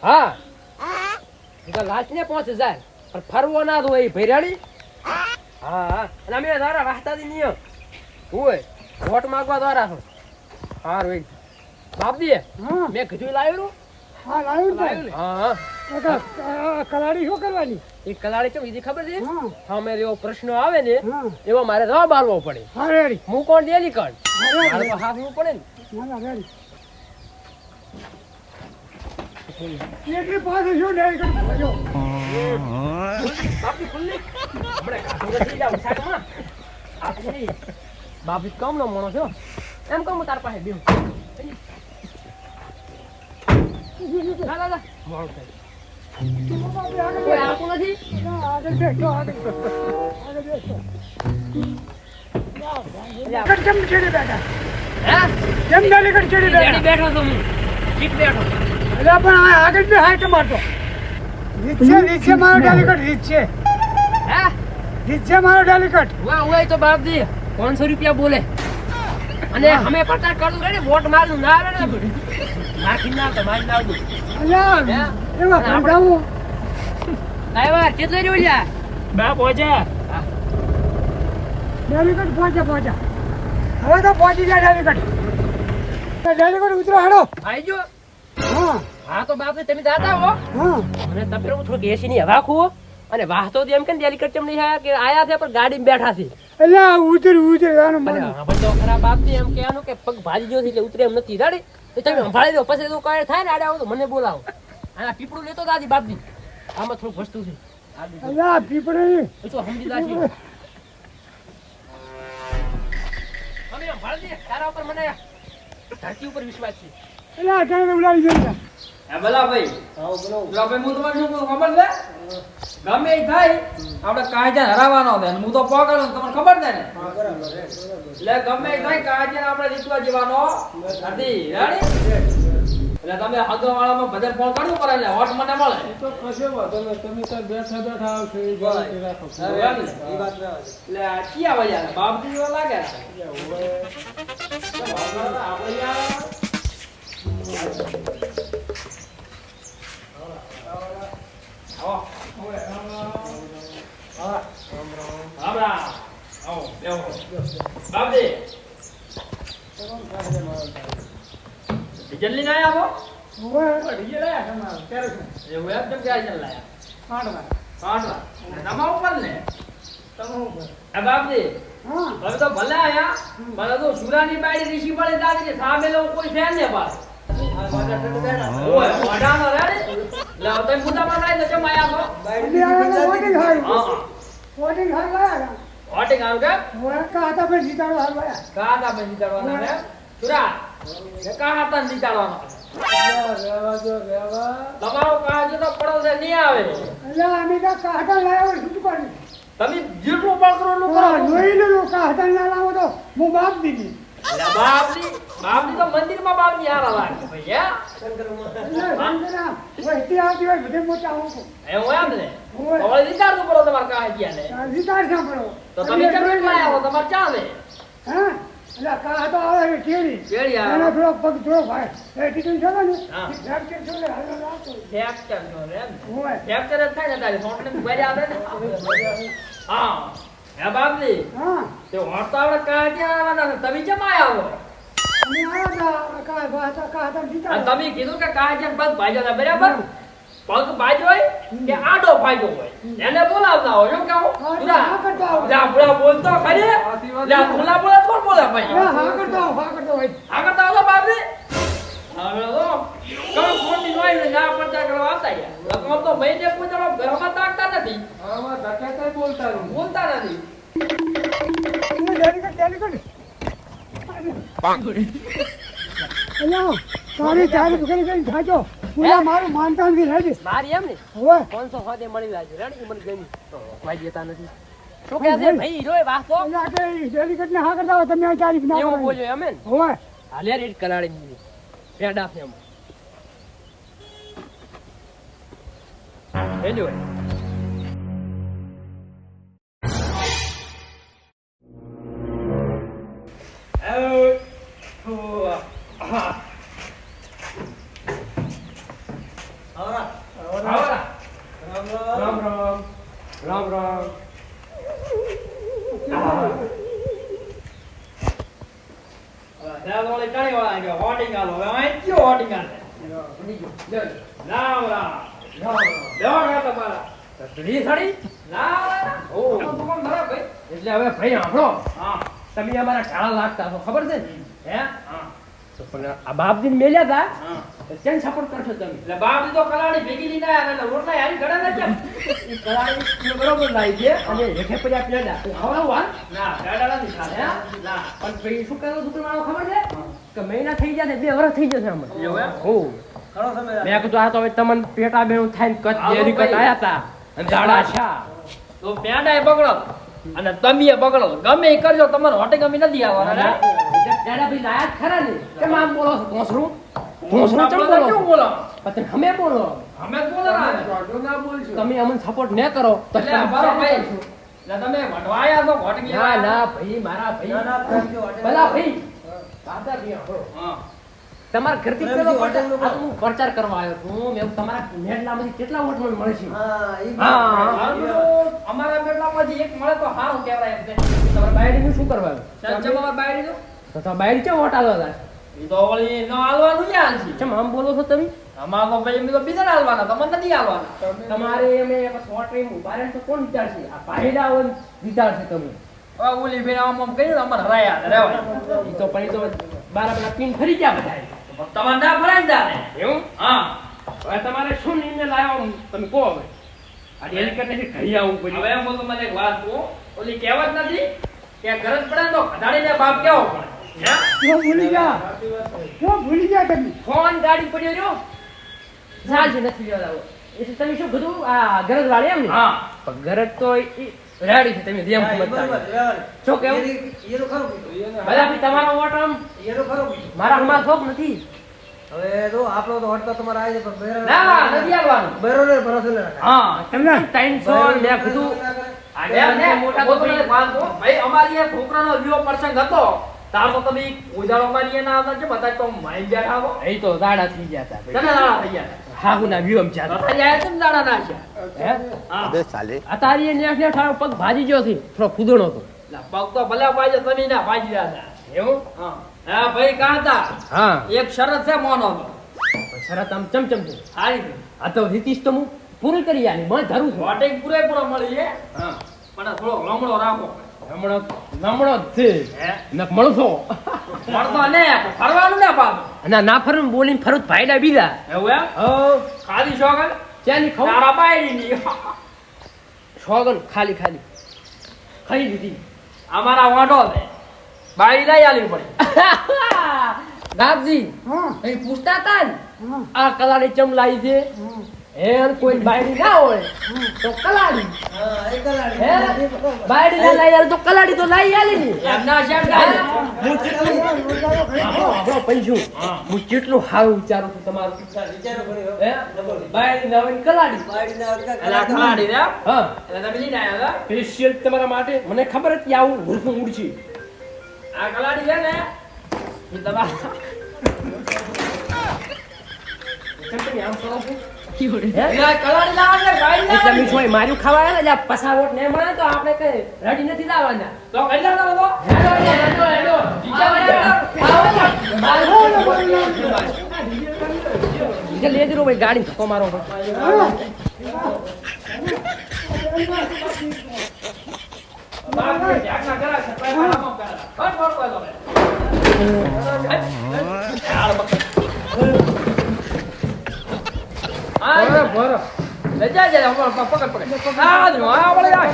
હા તો લાસ્ટ ને 5000 પણ ફરવો ના દો એ ભૈરાણી. હા અને અમે દ્વારા વાહતાથી નિયમ હોય વોટ માંગવા દ્વારા છો. હા રોઈ બાપજી મેં કીધું લાવ્યું. હા લાવ્યું ને. હા કલાડી શું કરવાની? એ કલાડી કેમ બીજી ખબર છે? હા મેં એવો પ્રશ્ન આવે ને એવો મારે જવાબ આપવો પડે. હા રેડી. હું કોણ ડેલી કણ મારે તો હાથ પડે ને. ના રેડી. એટલી પાસે શું ડેરી કરી ભજો. બાપજી ખુલ્લી આપણે કાઢું નથી જાવ સાકમાં. આપણી બાપજી કમ નો મોણો છો એમ કહું તાર પાસે બેવ. ના ના મોણો થાય. કોઈ આપું નથી. આગળ બેસો આગળ બેસો. કેમ ચડી બેઠા? હે કેમ ડેલી કરી ચડી બેઠા? બેઠો છું હું ઠીક બેઠો. એટલે પણ આગળ બે હાઈટ મારતો. રીત છે મારો ડેલિકટ રીત છે. હે રીત છે મારો ડેલિકટ. વાહ હોય તો બાપજી 500 રૂપિયા બોલે અને અમે પ્રચાર કરું રે વોટ મારું ના આવે ને નાખી ના તો મારી ના આવતું. અલ્યા એવા ભંગાવું. આવ્યા કેટલે રહ્યો લ્યા? બા પહોંચ્યા. ડેલિકટ પહોંચ્યા. હવે તો પહોંચી જાય ડેલિકટ. ડેલિકટ ઉતરો હાડો. આવી ગયો. હા હા તો બાપજી તમે જાતા હો હા. અને તમે હું થોડુંક એસી ની હવા ખુઓ અને વાહતો એમ કે ડેલિકટ ચમ નહીં આયા કે આયા છે પણ ગાડીમાં બેઠા છે. અલ્યા ઉતર આનું અને માનું. હવે તો ખરાબ બાપજી એમ કહેવાનું કે પગ ભાજી ગયો છે એટલે ઉતરે એમ નથી રાડી તો તમે સંભાળી દો પછી તો કાંઈ થાય ને આડે આવો તો મને બોલાવો. આ પીપળું લેતો દાદી બાપજી આમાં થોડુંક વસ્તુ છે. અલ્યા પીપળી. એ તો સમજી જાશી. અમે સંભાળી દે તારા ઉપર મને ધરતી ઉપર વિશ્વાસ છે. અલ્યા કાંઈ ઉડાડી દેતા. હે ભલા ભાઈ. આવો બોલો. ભલા ભાઈ હું તમારે શું કહું ખબર છે? ગમે એ થાય આપણે કાયદા હરાવવાનો છે અને હું તો પકડું તમને ખબર છે ને. એટલે ગમે એ થાય કાયદા આપણે જીતવા જીવાનો નથી. રેડી? એટલે તમે હગવાળામાં બધાને ફોન કરવું પડે એટલે હોટ મને મળે. તો કશે વાંધો નહીં. તમે ત્યાં બેઠા આવશો એ રાખો. એટલે આ ક્યાં વયા બાપજી જેવા લાગે છે. આપણે યાર જલ્દી ના આવો. એવું એમ કેમ ક્યાં જલ્દી લાયા? પાડવા. તમા ઉપર ને. બાપજી હવે તો ભલે આયા મને તો સુરાની બાઈ રીશી પડે દાદી કે સામે લોકો કોઈ છે ને બાર. ઓય વાડાનો રેડી લે તો મુદ્દામાં નાઈ તો કેમ આયા તો વોટિંગ હારું. હા વોટિંગ હારું લાયા. વાટિંગ આવ કે વોટ કા હતા પણ જીતાડો હારું લાયા. કાકા બે જીતાડવાના ને સુરા કે કાકા તન જીતાડવાનો તમારો કાજો તો પડો છે નહીં આવે. અલ્યા અમે કા કાહટા લાયા શું કરી? તમે જેટલું પણ કરો એટલું કરો. જોઈ લો કાહટા ના લાવો તો હું બાપ દીધી. બાપની તો મંદિરમાં બાપની હારા લાગે ભાઈ હે વસ્તી આવતી હોય બધે મોટા આવું છું. એવું એમ ને હવે વિચારવું પડો તમારે કાજિયા ને વિચાર સાંભળો. તો તમે કેમ લાયા હો તમારે ચાલે. હા એટલે કાહટો આવે કેળી કેળી આવે. એનો થોડો પગ થોડો ભાઈ એ ટીટું છે ને હા. ફ્રેક્ચર છે ને હાલો રાખો. ફ્રેક્ચર નો રે એમ હોય. ફ્રેક્ચર જ થાય ને તારી સોટને ભરી આવે ને. હા હે બાપજી હા તે હોટ તો આપણે કાજિયા આવવાના છે તમે કેમ આયા હો? અમે આવ્યા હતા કાહટા અને જીતાડો. તમે કીધું કે કાજિયા પગ ભાજ્યો હતા બરાબર. પગ ભાજ્યો હોય કે આડો ભાજ્યો હોય એને બોલાવતા હોય એમ કહું. હા કરતો આવો. જા બુડા બોલતો ખરી જા બોલા બોલે કોણ બોલે ભાઈ. હા કરતો હોય. આગળ તો આવો બાપજી. હવે તો કમ ખોટી નોઈ ને ના પડતા કરવા આવતા યાર. લકમ તો મહિને પૂછો ઘરમાં તાકતા નથી. આમાં ધક્કા બોલતા બોલતા નથી. તારી કરી ખાજો પૂરા મારું માનતા નથી રહેજે. મારી એમ ને હવે 500 હોદે મળી લાગે રેડી મને ગમી તો ભાઈ દેતા નથી. શું કહે છે ભાઈ હીરોય વાતો ડેલિકેટ ને હા કરતા હોય તમે આ તારીખ ના એવું કરો. બોલ્યો એમ ને હવે હાલે રેડ કરાડી દીધી પેડા છે એમ હેલો આવરા. રામ રામ રામ રામ ત્યાં ઓલી કણી વાળા કે હોટિંગ આલો. હવે અહીં કયો હોટિંગ આલે? રામ રામ. લેવા ગયા તમારા. ધૂળી સાડી રામ. ઓ. તો કોણ ખરાબ ભાઈ? એટલે હવે ભાઈ સાંભળો હા. તમે અમારા ઢાળા લાગતા છો ખબર છે ને હે હા. તો પણ આ બાપજીને મેલ્યા હતા હા. તો કેમ સપોર્ટ કરશો તમે એટલે બાપજી તો કલાડી ભેગી લઈને આયા એટલે રોટલા હારી ઘડા ના કેમ? ઈ કળાઈ બરોબર લાવી છે અને હેઠે પડ્યા પેડા તો ખવડાવું હાલ ના, પેડા નથી ખાધા. ના. પણ ભાઈ શું કરો દુકાન ખબર છે કે મહિના થઈ ગયા ને 2 વર્ષ થઈ જશે અમને એવું એમ? હો ઘણો સમય મેં કીધું આ તો હવે તમને પેટા બેનું થાય ને કચ્છ આવો ડેરી કટ ભાઈ. આયા તા અને દાડા છા તો પેંડાએ બગડો અને તમીએ બગડો. ગમે એ કરજો, તમારે હોટે ગમી નથી આવવાના. દાડા ભાઈ લાયા જ ખરા ને કેમ આમ બોલો છો કોસરું કોસરું ચમ આપણો તો કેવું બોલો બોલો? પછી અમે બોલો અમે જ બોલવાના. તમે અમને સપોર્ટ ન કરો તો એટલે અમારો ભાઈ. એટલે તમે વઢવાયા છો, હોટે ના ના ભાઈ મારા ભાઈ ભલા ભાઈ દાદા ભાઈ આપણો હા. તમારા ઘરથી પેલો હું પ્રચાર કરવા આવ્યો છું મેં તમારા મેડલામાંથી કેટલા વોટ મને મળે છે હા મારું તો અમારા બેટલામાંથી એક મળે તો સારું કહેવાય એમ છે. તમારા બાયડીનું શું કરવાનું ચમચમામાં બાયડીનું? તો તમારા બાયડી કેમ વોટ આલવા હતા ઈ તો વળી ન હાલવાનું ક્યાં છે? કેમ આમ બોલો છો તમે અમાર તો ભાઈ અમે તો બીજાને હાલવાના, તમને નથી હાલવાના. તમારે અમે વોટ ટાઈમ ઉભા રહે તો કોણ વિચારશે આ બાયડા હોય ને વિચારશે તમે હવે ઓલી બેન આમ કહ્યું ને અમારે હરાયા રહેવાય. ઈ તો પછી તો બારા પીન ફરી ગયા બધા તમારે ના ભરાય ને તારે. એવું હા. હવે તમારે શું નિર્ણય લાવ્યો તમે કહો હવે આ ડેલી કરીને ઘરે આવવું હવે પડ્યું હું તમને એક વાત કહું. ઓલી કહેવત નથી કે ગરજ પડે ને તો ઘટાડીને બાપ કેવો પડે? હે? જો ભૂલી ગયા જો ભૂલી ગયા તમે ફોન ગાડી પડ્યો રહ્યો ચાલશે નથી લેવા લાવો એટલે તમે શું કીધું આ ગરજ વાળી એમ ને હા. પણ ગરજ તો ઈ રેડી છે તમે જેમ સમજતા શું કેવું બધા ભાઈ તમારો વોટ આમ મારા હમણાં શોખ નથી હવે જો આપણો તો હટતો તમારે આવી જાય પણ બહેરો- ના, નથી હાલવાનું. બહેરોને ભરોસે ન રાખાય. હા. તમને 300 મેં કીધું આ મોટા તો ભાઈ વાત કહું. ભાઈ અમારી એક છોકરાનો વિવાહ પ્રસંગ હતો. તાર તો તમે ઉજાળો મારી એના આવતા છે બધા તો માઈ બેઠા હો. એ તો દાડા થઈ ગયા હતા તને દાડા થઈ ગયા. હાહુ ના વ્યૂ છે તારી આયા તેમ દાડા ના છે. હે હા. અતારી એ નેઠ નેઠ હારો પગ ભાજી ગયો છે થોડો ફૂદણો હતો લા, પગ તો ભલે પાજે તમે ના પાજી રહ્યા હતા. એવું હા. હા ભાઈ કાં હતા? હા એક શરત છે મોનો તો. શરત આમ ચમચમ છે સારી છે. આ તો રીતિશ તો હું પૂરી કરી આલી મને ધરું છું હોટેલ પૂરેપૂરો મળી છે. હા પણ થોડો લમડો રાખો. નમણો જ છે હે? નક મળશો મળતો ને ફરવાનું ને પાછું. અને ના ફરું બોલીને ફરું તો ભાઈડા બીજા એવું એમ? ઓ ખાલી શોગન? ચાલી ખાવ તારા બાયડીની. સોગન ખાલી ખાલી ખાઈ લીધી અમારા વાંઢો છે. બાયડી લઈ આલવી પડે. દાદજી હા એ પૂછતા હતા ને હા આ કલાડી ચમ લાવી છે હે કોઈ બાયડી ના હોય તો કલાડી હા, એ કલાડી. હે બાયડી ના લાવી આલે તો કલાડી તો લાવી આલી ને એમના શેઠ ગાય. હું કેટલું આપણો પૈસું હું કેટલું સારું વિચારું છું તમારું વિચારો કરી હો. હે બાયડી ના હોય ને કલાડી બાયડીના આવતા એટલે આ ખલાડી રે. હા એટલે તમે લઈને આયા હતા? સ્પેશિયલ તમારા માટે મને ખબર હતી આવું ઉડતું ઉડશે આ કલાડી છે ને એ તમારા તમે આમ કરો છો હે એટલે આ કલાડી લાવો ને બાયડી એટલે લાવો. મીઠું હોય માર્યું ખાવા આવે ને જ્યાં પસાવટ ને મળે તો આપણે કઈ રેડી નથી લાવવાના તો કેટલા ના હતો? હેડો હેડો હેડો લેજો રો ભાઈ ગાડી ધક્કો મારો બાપરે, ઢાંકણા કરા છે, પાય આરામ કરા. હટ, હટ, કોઈ લો. હા, બરો લઈ જા, જા, પકડ, પકડ. આ જ નો, આ વળી આ.